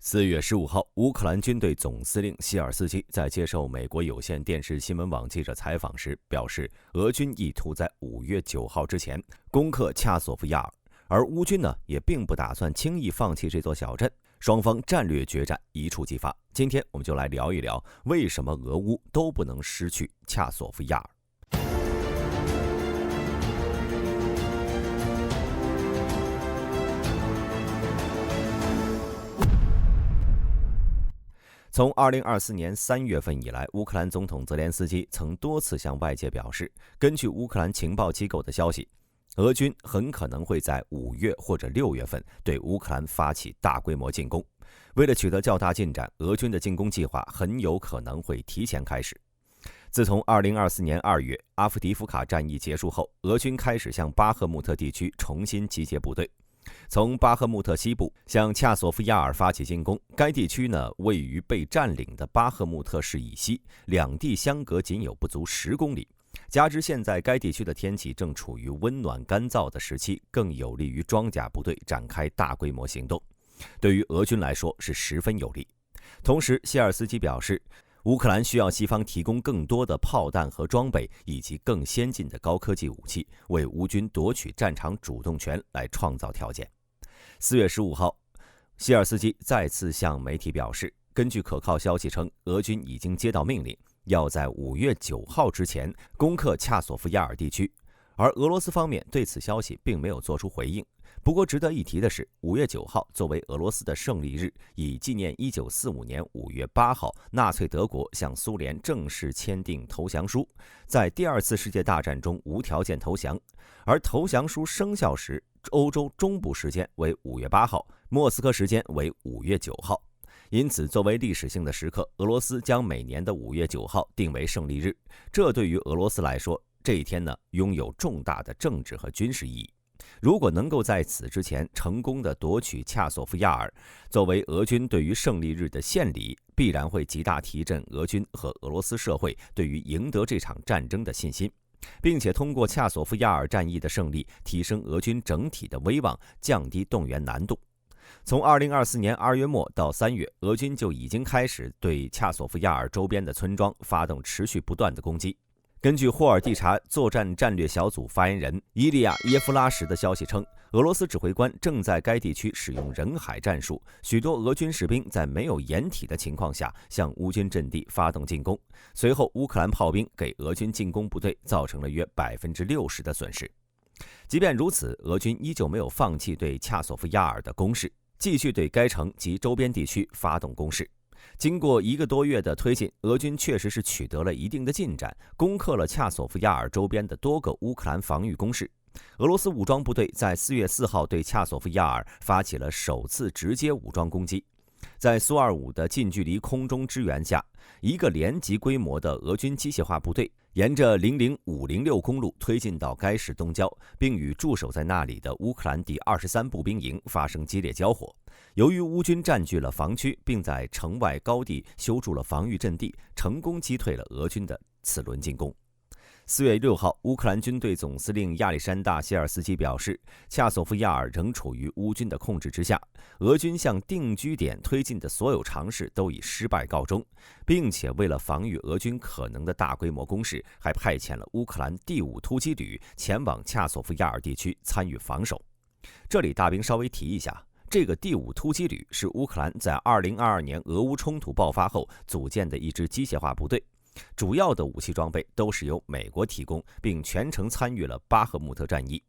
4月15号，乌克兰军队总司令谢尔斯基在接受美国有线电视新闻网记者采访时表示，俄军意图在5月9号之前攻克恰索夫亚尔，而乌军呢也并不打算轻易放弃这座小镇，双方战略决战一触即发。今天我们就来聊一聊，为什么俄乌都不能失去恰索夫亚尔。从2024年3月份以来，乌克兰总统泽连斯基曾多次向外界表示，根据乌克兰情报机构的消息，俄军很可能会在5月或者6月份对乌克兰发起大规模进攻。为了取得较大进展，俄军的进攻计划很有可能会提前开始。自从2024年2月阿夫迪夫卡战役结束后，俄军开始向巴赫穆特地区重新集结部队。从巴赫穆特西部向恰索夫亚尔发起进攻，该地区呢位于被占领的巴赫穆特市以西，两地相隔仅有不足10公里。加之现在该地区的天气正处于温暖干燥的时期，更有利于装甲部队展开大规模行动，对于俄军来说是十分有利。同时，谢尔斯基表示，乌克兰需要西方提供更多的炮弹和装备，以及更先进的高科技武器，为乌军夺取战场主动权来创造条件。4月15号，谢尔斯基再次向媒体表示，根据可靠消息称，俄军已经接到命令，要在5月9号之前攻克恰索夫亚尔地区，而俄罗斯方面对此消息并没有做出回应。不过值得一提的是，5月9号作为俄罗斯的胜利日，以纪念1945年5月8号纳粹德国向苏联正式签订投降书，在第二次世界大战中无条件投降。而投降书生效时，欧洲中部时间为5月8号，莫斯科时间为5月9号。因此，作为历史性的时刻，俄罗斯将每年的5月9号定为胜利日。这对于俄罗斯来说，这一天呢拥有重大的政治和军事意义。如果能够在此之前成功的夺取恰索夫亚尔，作为俄军对于胜利日的献礼，必然会极大提振俄军和俄罗斯社会对于赢得这场战争的信心，并且通过恰索夫亚尔战役的胜利，提升俄军整体的威望，降低动员难度。从2024年2月末到3月，俄军就已经开始对恰索夫亚尔周边的村庄发动持续不断的攻击。根据霍尔蒂察作战战略小组发言人伊利亚耶夫拉什的消息称，俄罗斯指挥官正在该地区使用人海战术，许多俄军士兵在没有掩体的情况下向乌军阵地发动进攻，随后乌克兰炮兵给俄军进攻部队造成了约60%的损失。即便如此，俄军依旧没有放弃对恰索夫亚尔的攻势，继续对该城及周边地区发动攻势。经过1个多月的推进，俄军确实是取得了一定的进展，攻克了恰索夫亚尔周边的多个乌克兰防御工事。俄罗斯武装部队在4月4号对恰索夫亚尔发起了首次直接武装攻击。在苏25的近距离空中支援下，一个连级规模的俄军机械化部队沿着00506公路推进到该市东郊，并与驻守在那里的乌克兰第23步兵营发生激烈交火。由于乌军占据了防区，并在城外高地修筑了防御阵地，成功击退了俄军的此轮进攻。4月6号，乌克兰军队总司令亚历山大·谢尔斯基表示，恰索夫亚尔仍处于乌军的控制之下，俄军向定居点推进的所有尝试都以失败告终，并且为了防御俄军可能的大规模攻势，还派遣了乌克兰第5突击旅前往恰索夫亚尔地区参与防守。这里大兵稍微提一下，这个第5突击旅是乌克兰在2022年俄乌冲突爆发后组建的一支机械化部队，主要的武器装备都是由美国提供，并全程参与了巴赫穆特战役，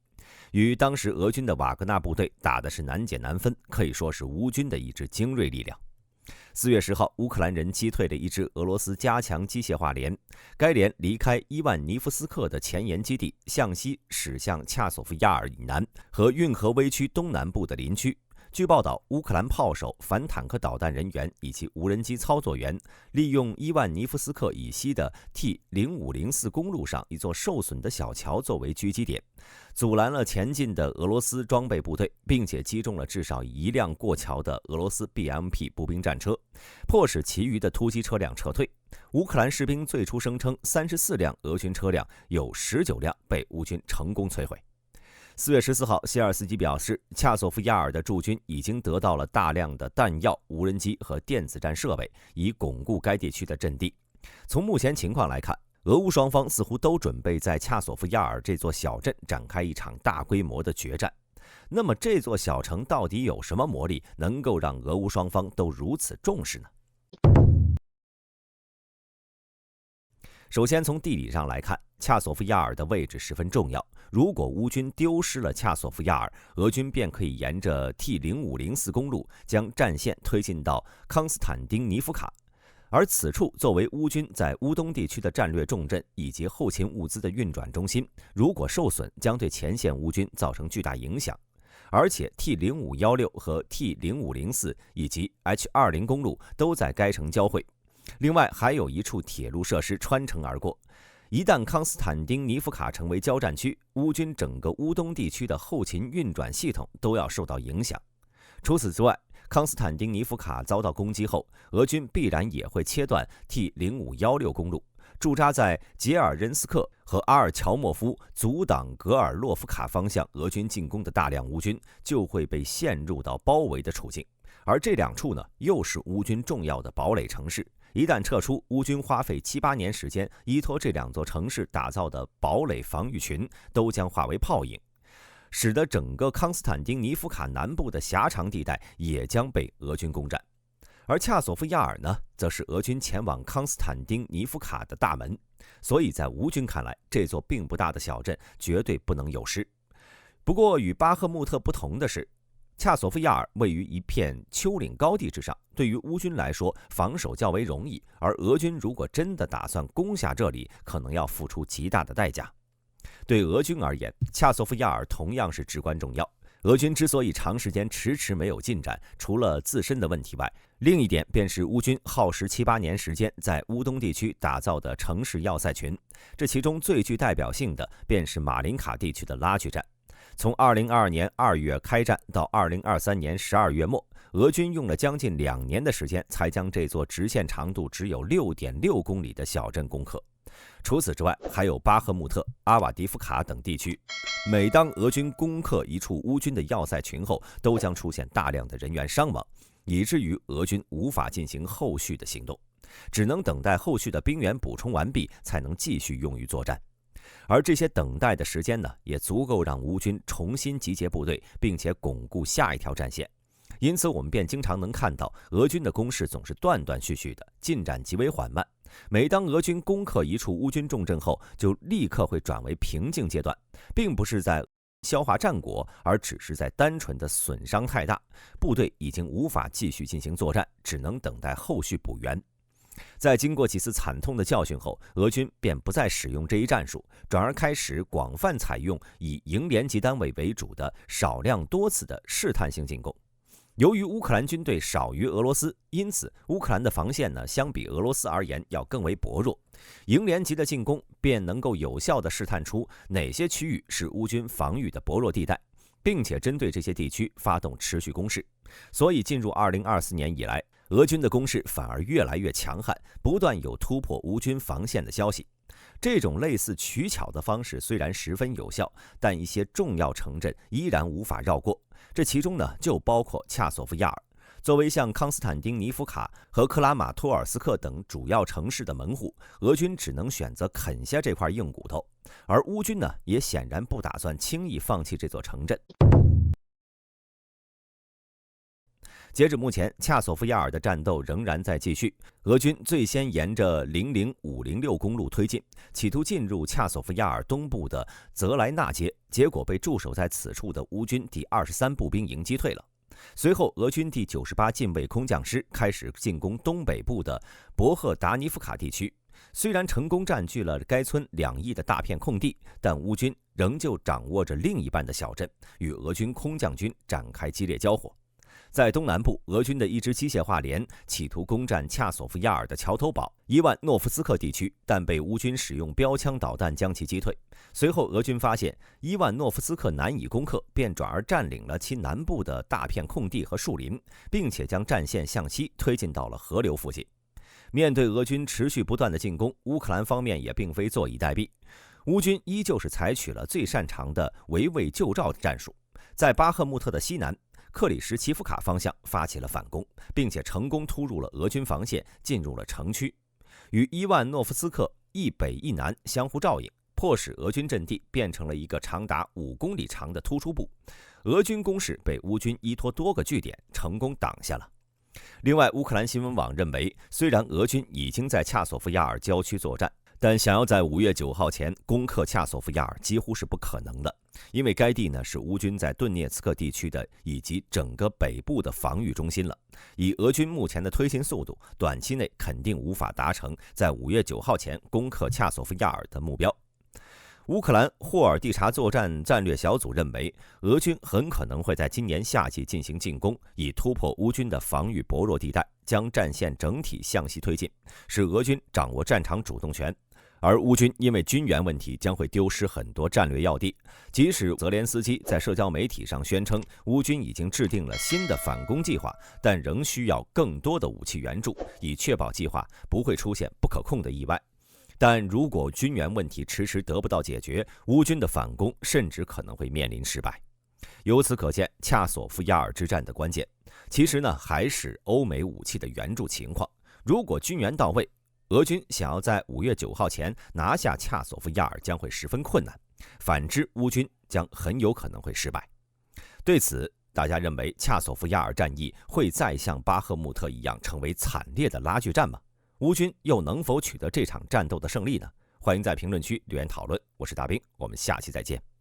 与当时俄军的瓦格纳部队打的是难解难分，可以说是乌军的一支精锐力量。4月10号，乌克兰人击退了一支俄罗斯加强机械化连，该连离开伊万尼夫斯克的前沿基地，向西驶向恰索夫亚尔以南和运河危区东南部的林区。据报道，乌克兰炮手、反坦克导弹人员以及无人机操作员利用伊万尼夫斯克以西的 T0504 公路上一座受损的小桥作为狙击点，阻拦了前进的俄罗斯装备部队，并且击中了至少1辆过桥的俄罗斯 BMP 步兵战车，迫使其余的突击车辆撤退。乌克兰士兵最初声称34辆俄军车辆有19辆被乌军成功摧毁。4月14号，谢尔斯基表示，恰索夫亚尔的驻军已经得到了大量的弹药、无人机和电子战设备，以巩固该地区的阵地。从目前情况来看，俄乌双方似乎都准备在恰索夫亚尔这座小镇展开一场大规模的决战。那么，这座小城到底有什么魔力，能够让俄乌双方都如此重视呢？首先，从地理上来看，恰索夫亚尔的位置十分重要。如果乌军丢失了恰索夫亚尔，俄军便可以沿着 T0504 公路将战线推进到康斯坦丁尼夫卡。而此处作为乌军在乌东地区的战略重镇以及后勤物资的运转中心，如果受损，将对前线乌军造成巨大影响。而且 T0516 和 T0504 以及 H20 公路都在该城交汇。另外还有一处铁路设施穿城而过，一旦康斯坦丁尼夫卡成为交战区，乌军整个乌东地区的后勤运转系统都要受到影响。除此之外，康斯坦丁尼夫卡遭到攻击后，俄军必然也会切断 T0516 公路，驻扎在杰尔任斯克和阿尔乔莫夫阻挡格尔洛夫卡方向俄军进攻的大量乌军就会被陷入到包围的处境。而这两处呢，又是乌军重要的堡垒城市。一旦撤出，乌军花费7、8年时间依托这两座城市打造的堡垒防御群都将化为泡影，使得整个康斯坦丁尼夫卡南部的狭长地带也将被俄军攻占。而恰索夫亚尔呢，则是俄军前往康斯坦丁尼夫卡的大门，所以在乌军看来，这座并不大的小镇绝对不能有失。不过与巴赫穆特不同的是，恰索夫亚尔位于一片丘陵高地之上，对于乌军来说防守较为容易，而俄军如果真的打算攻下这里，可能要付出极大的代价。对俄军而言，恰索夫亚尔同样是至关重要。俄军之所以长时间迟迟没有进展，除了自身的问题外，另一点便是乌军耗时7、8年时间在乌东地区打造的城市要塞群，这其中最具代表性的便是马林卡地区的拉锯战。从2022年2月开战到2023年12月末，俄军用了将近2年的时间才将这座直线长度只有 6.6 公里的小镇攻克。除此之外，还有巴赫穆特、阿瓦迪夫卡等地区。每当俄军攻克一处乌军的要塞群后，都将出现大量的人员伤亡，以至于俄军无法进行后续的行动，只能等待后续的兵员补充完毕，才能继续用于作战。而这些等待的时间呢，也足够让乌军重新集结部队，并且巩固下一条战线。因此我们便经常能看到俄军的攻势总是断断续续的，进展极为缓慢。每当俄军攻克一处乌军重镇后，就立刻会转为平静阶段，并不是在消化战果，而只是在单纯的损伤太大，部队已经无法继续进行作战，只能等待后续补援。在经过几次惨痛的教训后，俄军便不再使用这一战术，转而开始广泛采用以营连级单位为主的少量多次的试探性进攻。由于乌克兰军队少于俄罗斯，因此乌克兰的防线呢，相比俄罗斯而言要更为薄弱。营连级的进攻便能够有效地试探出哪些区域是乌军防御的薄弱地带，并且针对这些地区发动持续攻势。所以进入2024年以来，俄军的攻势反而越来越强悍，不断有突破乌军防线的消息。这种类似取巧的方式虽然十分有效，但一些重要城镇依然无法绕过。这其中呢，就包括恰索夫亚尔。作为像康斯坦丁尼夫卡和克拉马托尔斯克等主要城市的门户，俄军只能选择啃下这块硬骨头，而乌军呢，也显然不打算轻易放弃这座城镇。截至目前，恰索夫亚尔的战斗仍然在继续。俄军最先沿着00506公路推进，企图进入恰索夫亚尔东部的泽莱纳街，结果被驻守在此处的乌军第23步兵营击退了。随后，俄军第98近卫空降师开始进攻东北部的博赫达尼夫卡地区。虽然成功占据了该村2翼的大片空地，但乌军仍旧掌握着另一半的小镇，与俄军空降军展开激烈交火。在东南部，俄军的一支机械化连企图攻占恰索夫亚尔的桥头堡伊万诺夫斯克地区，但被乌军使用标枪导弹将其击退。随后，俄军发现伊万诺夫斯克难以攻克，便转而占领了其南部的大片空地和树林，并且将战线向西推进到了河流附近。面对俄军持续不断的进攻，乌克兰方面也并非坐以待毙。乌军依旧是采取了最擅长的围魏救赵战术，在巴赫穆特的西南克里什奇夫卡方向发起了反攻，并且成功突入了俄军防线，进入了城区，与伊万诺夫斯克一北一南相互照应，迫使俄军阵地变成了一个长达5公里长的突出部。俄军攻势被乌军依托多个据点成功挡下了。另外，乌克兰新闻网认为，虽然俄军已经在恰索夫亚尔郊区作战，但想要在5月9号前攻克恰索夫亚尔几乎是不可能的，因为该地呢是乌军在顿涅茨克地区的以及整个北部的防御中心了。以俄军目前的推进速度，短期内肯定无法达成在5月9号前攻克恰索夫亚尔的目标。乌克兰霍尔蒂察作战战略小组认为，俄军很可能会在今年夏季进行进攻，以突破乌军的防御薄弱地带，将战线整体向西推进，使俄军掌握战场主动权。而乌军因为军援问题将会丢失很多战略要地，即使泽连斯基在社交媒体上宣称乌军已经制定了新的反攻计划，但仍需要更多的武器援助，以确保计划不会出现不可控的意外。但如果军援问题迟迟得不到解决，乌军的反攻甚至可能会面临失败。由此可见，恰索夫亚尔之战的关键，其实呢还是欧美武器的援助情况。如果军援到位，俄军想要在5月9号前拿下恰索夫亚尔将会十分困难，反之，乌军将很有可能会失败。对此，大家认为恰索夫亚尔战役会再像巴赫穆特一样成为惨烈的拉锯战吗？乌军又能否取得这场战斗的胜利呢？欢迎在评论区留言讨论。我是大兵，我们下期再见。